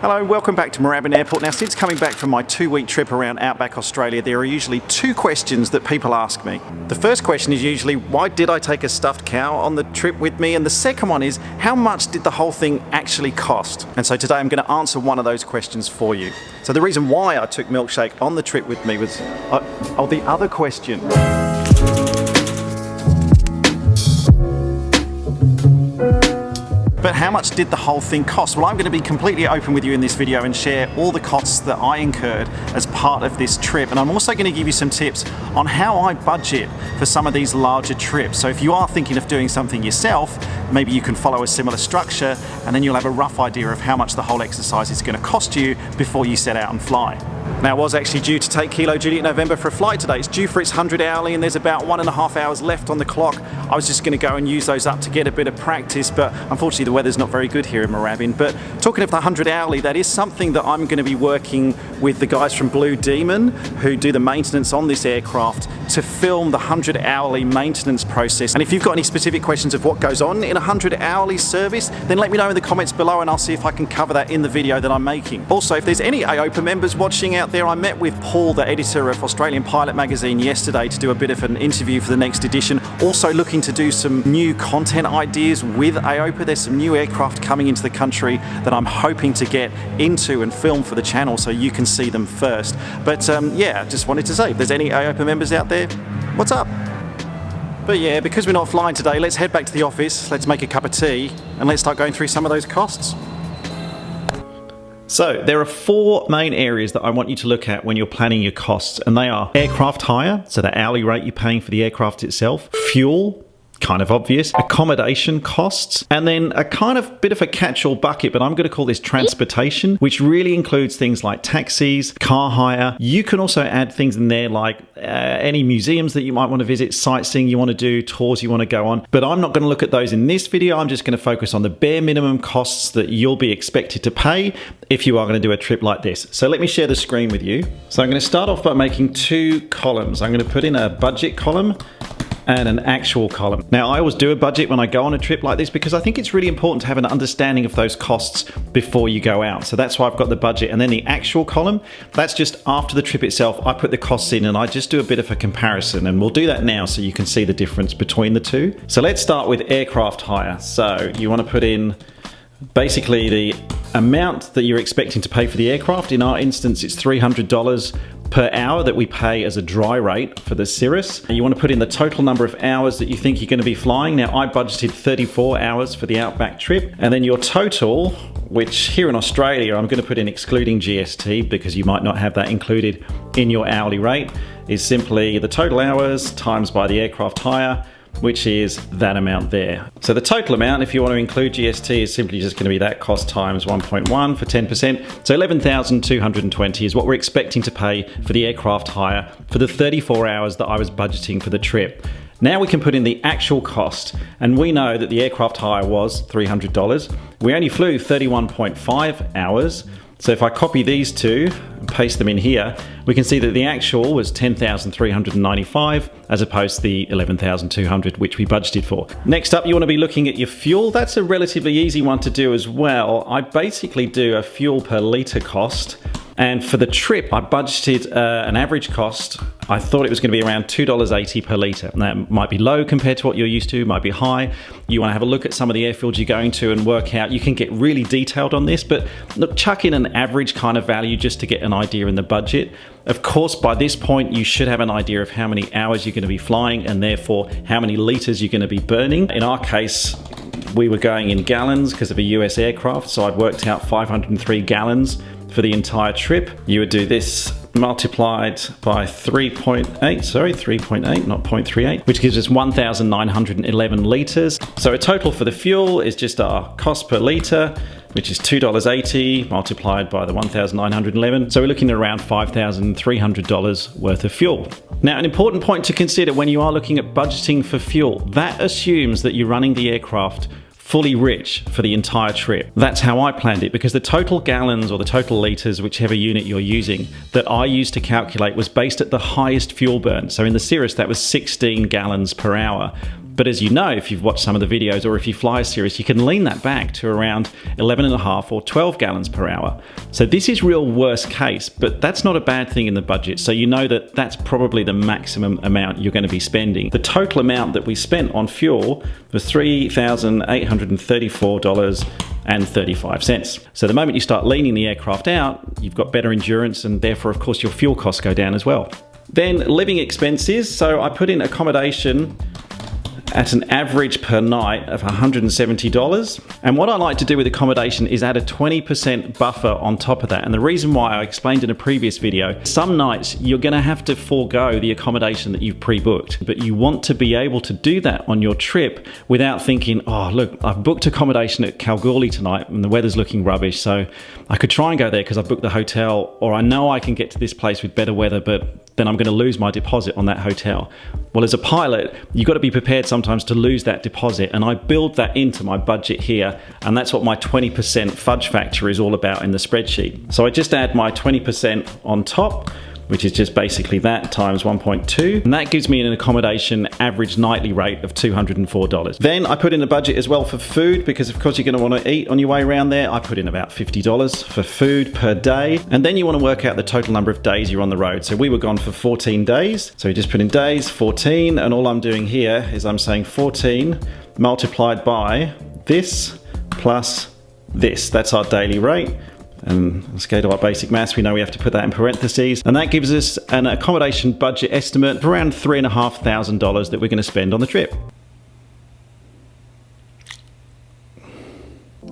Hello, welcome back to Moorabbin Airport. Now, since coming back from my 2-week trip around Outback Australia, there are usually 2 questions that people ask me. The first question is usually, why did I take a stuffed cow on the trip with me? And the second one is, how much did the whole thing actually cost? And so today I'm going to answer one of those questions for you. So the reason why I took Milkshake on the trip with me was, the other question. But how much did the whole thing cost? Well, I'm going to be completely open with you in this video and share all the costs that I incurred as part of this trip. And I'm also going to give you some tips on how I budget for some of these larger trips. So if you are thinking of doing something yourself, maybe you can follow a similar structure and then you'll have a rough idea of how much the whole exercise is going to cost you before you set out and fly. Now, I was actually due to take Kilo Juliet November for a flight today. It's due for its 100 hourly and there's about 1.5 hours left on the clock. I was just going to go and use those up to get a bit of practice, but unfortunately the weather's not very good here in Moorabbin. But talking of the 100 hourly, that is something that I'm going to be working with the guys from Blue Demon who do the maintenance on this aircraft to film the 100 hourly maintenance process. And if you've got any specific questions of what goes on in a 100 hourly service, then let me know in the comments below and I'll see if I can cover that in the video that I'm making. Also, if there's any AOPA members watching out there, I met with Paul, the editor of Australian Pilot magazine, yesterday to do a bit of an interview for the next edition. Also looking to do some new content ideas with AOPA. There's some new aircraft coming into the country that I'm hoping to get into and film for the channel so you can see them first. But yeah, just wanted to say, if there's any AOPA members out there, what's up? But yeah, because we're not flying today, let's head back to the office, let's make a cup of tea, and let's start going through some of those costs. So there are 4 main areas that I want you to look at when you're planning your costs, and they are aircraft hire, so the hourly rate you're paying for the aircraft itself, fuel, kind of obvious, accommodation costs, and then a kind of bit of a catch-all bucket, but I'm going to call this transportation, which really includes things like taxis, car hire. You can also add things in there like any museums that you might want to visit, sightseeing you want to do, tours you want to go on. But I'm not going to look at those in this video. I'm just going to focus on the bare minimum costs that you'll be expected to pay if you are going to do a trip like this. So let me share the screen with you. So I'm going to start off by making 2 columns. I'm going to put in a budget column and an actual column. Now, I always do a budget when I go on a trip like this because I think it's really important to have an understanding of those costs before you go out. So that's why I've got the budget. And then the actual column, that's just after the trip itself, I put the costs in and I just do a bit of a comparison. And we'll do that now so you can see the difference between the 2. So let's start with aircraft hire. So you want to put in basically the amount that you're expecting to pay for the aircraft. In our instance, it's $300 per hour that we pay as a dry rate for the Cirrus. You want to put in the total number of hours that you think you're going to be flying. Now, I budgeted 34 hours for the Outback trip, and then your total, which here in Australia, I'm going to put in excluding GST because you might not have that included in your hourly rate, is simply the total hours times by the aircraft hire, which is that amount there. So the total amount, if you want to include GST, is simply just going to be that cost times 1.1 for 10%. So 11,220 is what we're expecting to pay for the aircraft hire for the 34 hours that I was budgeting for the trip. Now we can put in the actual cost, and we know that the aircraft hire was $300. We only flew 31.5 hours. So if I copy these 2 and paste them in here, we can see that the actual was 10,395 as opposed to the 11,200 which we budgeted for. Next up, you want to be looking at your fuel. That's a relatively easy one to do as well. I basically do a fuel per litre cost. And for the trip, I budgeted an average cost. I thought it was going to be around $2.80 per litre. That might be low compared to what you're used to, might be high. You want to have a look at some of the airfields you're going to and work out. You can get really detailed on this, but look, chuck in an average kind of value just to get an idea in the budget. Of course, by this point, you should have an idea of how many hours you're going to be flying and therefore how many litres you're going to be burning. In our case, we were going in gallons because of a US aircraft, so I'd worked out 503 gallons for the entire trip. You would do this multiplied by 3.8, not 0.38, which gives us 1,911 litres. So a total for the fuel is just our cost per litre, which is $2.80 multiplied by the 1,911. So we're looking at around $5,300 worth of fuel. Now, an important point to consider when you are looking at budgeting for fuel, that assumes that you're running the aircraft fully rich for the entire trip. That's how I planned it, because the total gallons or the total litres, whichever unit you're using, that I used to calculate was based at the highest fuel burn. So in the Cirrus, that was 16 gallons per hour. But as you know, if you've watched some of the videos or if you fly a series, you can lean that back to around 11.5 or 12 gallons per hour. So this is real worst case, but that's not a bad thing in the budget. So you know that that's probably the maximum amount you're going to be spending. The total amount that we spent on fuel was $3,834.35. So the moment you start leaning the aircraft out, you've got better endurance and therefore, of course, your fuel costs go down as well. Then living expenses. So I put in accommodation at an average per night of $170. And what I like to do with accommodation is add a 20% buffer on top of that. And the reason why I explained in a previous video, some nights you're going to have to forego the accommodation that you've pre-booked, but you want to be able to do that on your trip without thinking, oh, look, I've booked accommodation at Kalgoorlie tonight and the weather's looking rubbish, so I could try and go there because I booked the hotel, or I know I can get to this place with better weather, but then I'm going to lose my deposit on that hotel. Well, as a pilot, you've got to be prepared sometimes to lose that deposit, and I build that into my budget here, and that's what my 20% fudge factor is all about in the spreadsheet. So I just add my 20% on top, which is just basically that times 1.2, and that gives me an accommodation average nightly rate of $204. Then I put in a budget as well for food, because of course you're going to want to eat on your way around there. I put in about $50 for food per day, and then you want to work out the total number of days you're on the road. So we were gone for 14 days, so we just put in days, 14, and all I'm doing here is I'm saying 14 multiplied by this plus this. That's our daily rate. And let's go to our basic maths. We know we have to put that in parentheses, and that gives us an accommodation budget estimate of around $3,500 that we're going to spend on the trip.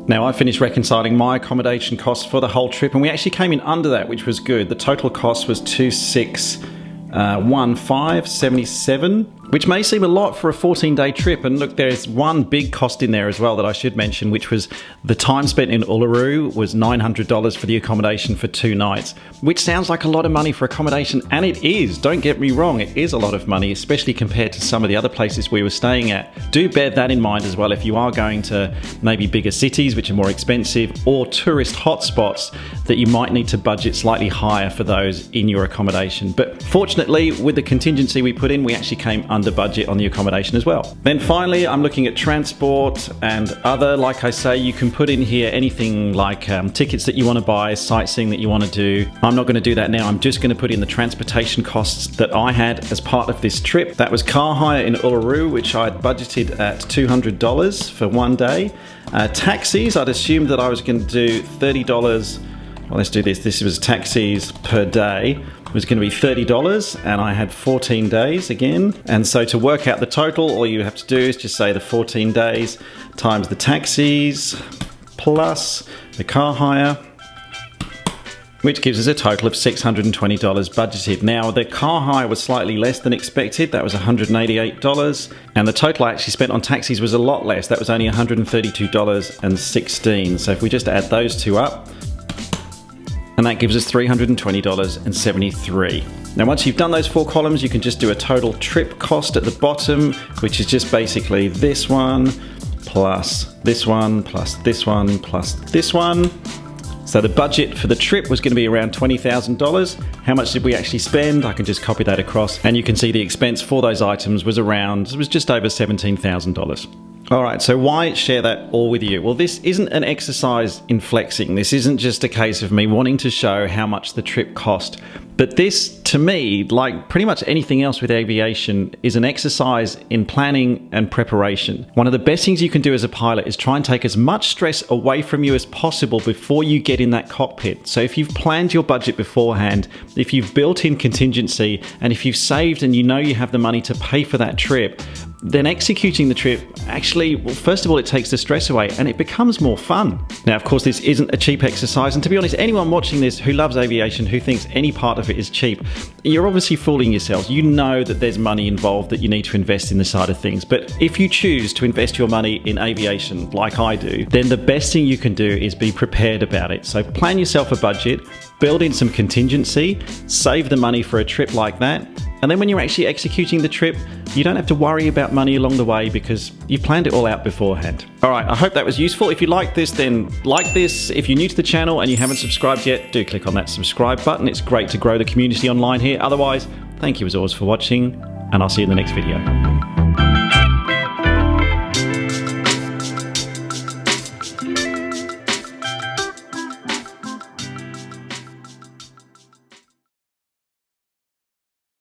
Now I finished reconciling my accommodation costs for the whole trip, and we actually came in under that, which was good. The total cost was $2,615.77, which may seem a lot for a 14-day trip. And look, there's one big cost in there as well that I should mention, which was the time spent in Uluru was $900 for the accommodation for 2 nights, which sounds like a lot of money for accommodation, and it is. Don't get me wrong, it is a lot of money, especially compared to some of the other places we were staying at. Do bear that in mind as well if you are going to maybe bigger cities, which are more expensive, or tourist hotspots that you might need to budget slightly higher for those in your accommodation. But fortunately, with the contingency we put in, we actually came under budget on the accommodation as well. Then finally, I'm looking at transport and other. Like I say, you can put in here anything like tickets that you want to buy, sightseeing that you want to do. I'm not going to do that now. I'm just going to put in the transportation costs that I had as part of this trip. That was car hire in Uluru, which I had budgeted at $200 for 1 day. Taxis, I'd assumed that I was going to do $30. Well, let's do this. This was taxis per day. It was going to be $30, and I had 14 days again. And so to work out the total, all you have to do is just say the 14 days times the taxis plus the car hire, which gives us a total of $620 budgeted. Now, the car hire was slightly less than expected. That was $188. And the total I actually spent on taxis was a lot less. That was only $132.16. So if we just add those two up, and that gives us $320.73. Now, once you've done those 4 columns, you can just do a total trip cost at the bottom, which is just basically this one, plus this one, plus this one, plus this one. So the budget for the trip was going to be around $20,000. How much did we actually spend? I can just copy that across, and you can see the expense for those items was just over $17,000. All right, so why share that all with you? Well, this isn't an exercise in flexing. This isn't just a case of me wanting to show how much the trip cost. But this, to me, like pretty much anything else with aviation, is an exercise in planning and preparation. One of the best things you can do as a pilot is try and take as much stress away from you as possible before you get in that cockpit. So if you've planned your budget beforehand, if you've built in contingency, and if you've saved and you know you have the money to pay for that trip, then executing the trip actually, well, first of all, it takes the stress away and it becomes more fun. Now, of course, this isn't a cheap exercise, and to be honest, anyone watching this who loves aviation, who thinks any part of it is cheap, you're obviously fooling yourselves. You know that there's money involved that you need to invest in this side of things. But if you choose to invest your money in aviation, like I do, then the best thing you can do is be prepared about it. So plan yourself a budget, build in some contingency, save the money for a trip like that, and then when you're actually executing the trip, you don't have to worry about money along the way because you've planned it all out beforehand. All right, I hope that was useful. If you like this, then like this. If you're new to the channel and you haven't subscribed yet, do click on that subscribe button. It's great to grow the community online here. Otherwise, thank you as always for watching, and I'll see you in the next video.